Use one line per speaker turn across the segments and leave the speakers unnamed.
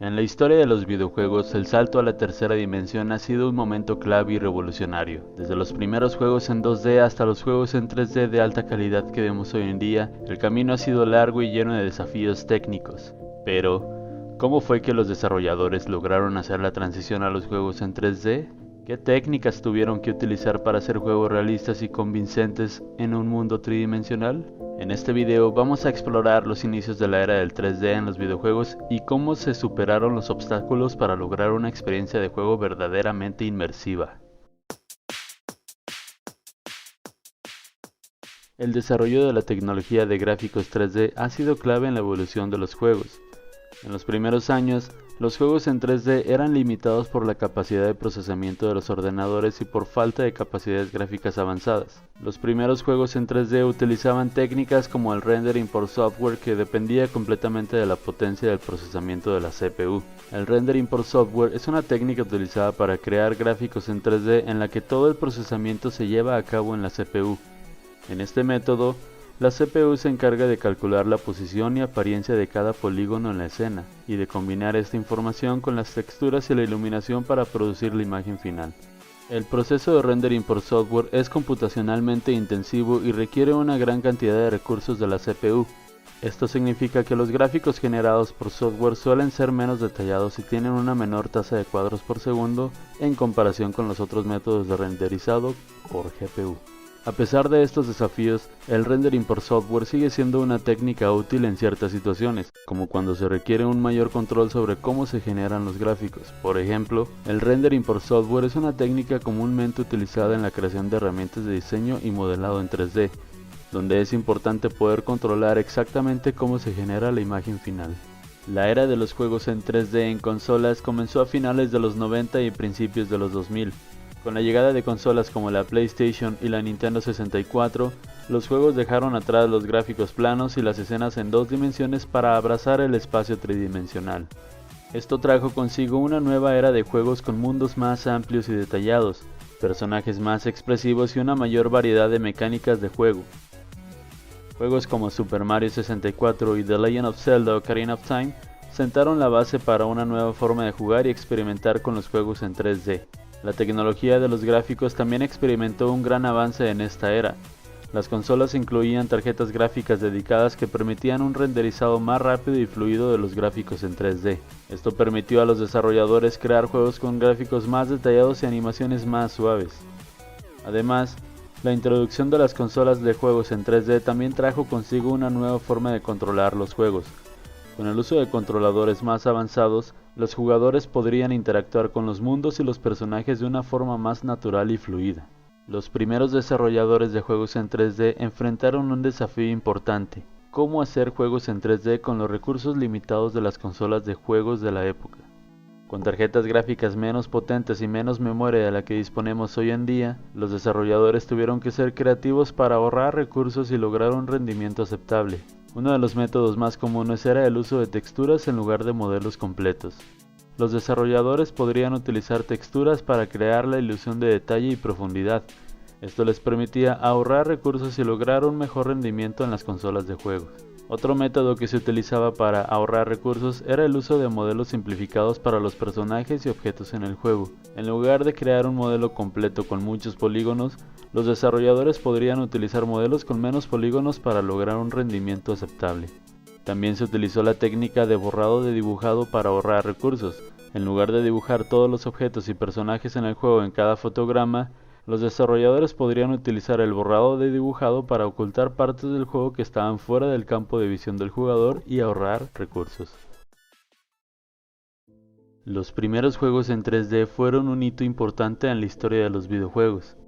En la historia de los videojuegos, el salto a la tercera dimensión ha sido un momento clave y revolucionario. Desde los primeros juegos en 2D hasta los juegos en 3D de alta calidad que vemos hoy en día, el camino ha sido largo y lleno de desafíos técnicos. Pero, ¿cómo fue que los desarrolladores lograron hacer la transición a los juegos en 3D? ¿Qué técnicas tuvieron que utilizar para hacer juegos realistas y convincentes en un mundo tridimensional? En este video vamos a explorar los inicios de la era del 3D en los videojuegos y cómo se superaron los obstáculos para lograr una experiencia de juego verdaderamente inmersiva. El desarrollo de la tecnología de gráficos 3D ha sido clave en la evolución de los juegos. En los primeros años, los juegos en 3D eran limitados por la capacidad de procesamiento de los ordenadores y por falta de capacidades gráficas avanzadas. Los primeros juegos en 3D utilizaban técnicas como el rendering por software, que dependía completamente de la potencia del procesamiento de la CPU. El rendering por software es una técnica utilizada para crear gráficos en 3D en la que todo el procesamiento se lleva a cabo en la CPU. En este método, la CPU se encarga de calcular la posición y apariencia de cada polígono en la escena, y de combinar esta información con las texturas y la iluminación para producir la imagen final. El proceso de rendering por software es computacionalmente intensivo y requiere una gran cantidad de recursos de la CPU. Esto significa que los gráficos generados por software suelen ser menos detallados y tienen una menor tasa de cuadros por segundo en comparación con los otros métodos de renderizado por GPU. A pesar de estos desafíos, el rendering por software sigue siendo una técnica útil en ciertas situaciones, como cuando se requiere un mayor control sobre cómo se generan los gráficos. Por ejemplo, el rendering por software es una técnica comúnmente utilizada en la creación de herramientas de diseño y modelado en 3D, donde es importante poder controlar exactamente cómo se genera la imagen final. La era de los juegos en 3D en consolas comenzó a finales de los 90 y principios de los 2000. Con la llegada de consolas como la PlayStation y la Nintendo 64, los juegos dejaron atrás los gráficos planos y las escenas en 2 dimensiones para abrazar el espacio tridimensional. Esto trajo consigo una nueva era de juegos con mundos más amplios y detallados, personajes más expresivos y una mayor variedad de mecánicas de juego. Juegos como Super Mario 64 y The Legend of Zelda: Ocarina of Time sentaron la base para una nueva forma de jugar y experimentar con los juegos en 3D. La tecnología de los gráficos también experimentó un gran avance en esta era. Las consolas incluían tarjetas gráficas dedicadas que permitían un renderizado más rápido y fluido de los gráficos en 3D. Esto permitió a los desarrolladores crear juegos con gráficos más detallados y animaciones más suaves. Además, la introducción de las consolas de juegos en 3D también trajo consigo una nueva forma de controlar los juegos. Con el uso de controladores más avanzados, los jugadores podrían interactuar con los mundos y los personajes de una forma más natural y fluida. Los primeros desarrolladores de juegos en 3D enfrentaron un desafío importante: cómo hacer juegos en 3D con los recursos limitados de las consolas de juegos de la época. Con tarjetas gráficas menos potentes y menos memoria de la que disponemos hoy en día, los desarrolladores tuvieron que ser creativos para ahorrar recursos y lograr un rendimiento aceptable. Uno de los métodos más comunes era el uso de texturas en lugar de modelos completos. Los desarrolladores podrían utilizar texturas para crear la ilusión de detalle y profundidad. Esto les permitía ahorrar recursos y lograr un mejor rendimiento en las consolas de juegos. Otro método que se utilizaba para ahorrar recursos era el uso de modelos simplificados para los personajes y objetos en el juego. En lugar de crear un modelo completo con muchos polígonos, los desarrolladores podrían utilizar modelos con menos polígonos para lograr un rendimiento aceptable. También se utilizó la técnica de borrado de dibujado para ahorrar recursos. En lugar de dibujar todos los objetos y personajes en el juego en cada fotograma, los desarrolladores podrían utilizar el borrado de dibujado para ocultar partes del juego que estaban fuera del campo de visión del jugador y ahorrar recursos. Los primeros juegos en 3D fueron un hito importante en la historia de los videojuegos.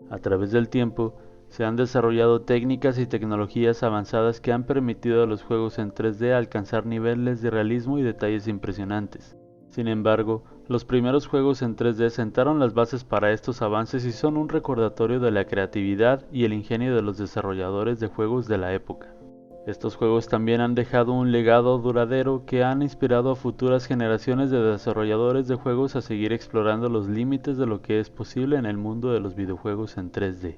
A través del tiempo, se han desarrollado técnicas y tecnologías avanzadas que han permitido a los juegos en 3D alcanzar niveles de realismo y detalles impresionantes. Sin embargo, los primeros juegos en 3D sentaron las bases para estos avances y son un recordatorio de la creatividad y el ingenio de los desarrolladores de juegos de la época. Estos juegos también han dejado un legado duradero que han inspirado a futuras generaciones de desarrolladores de juegos a seguir explorando los límites de lo que es posible en el mundo de los videojuegos en 3D.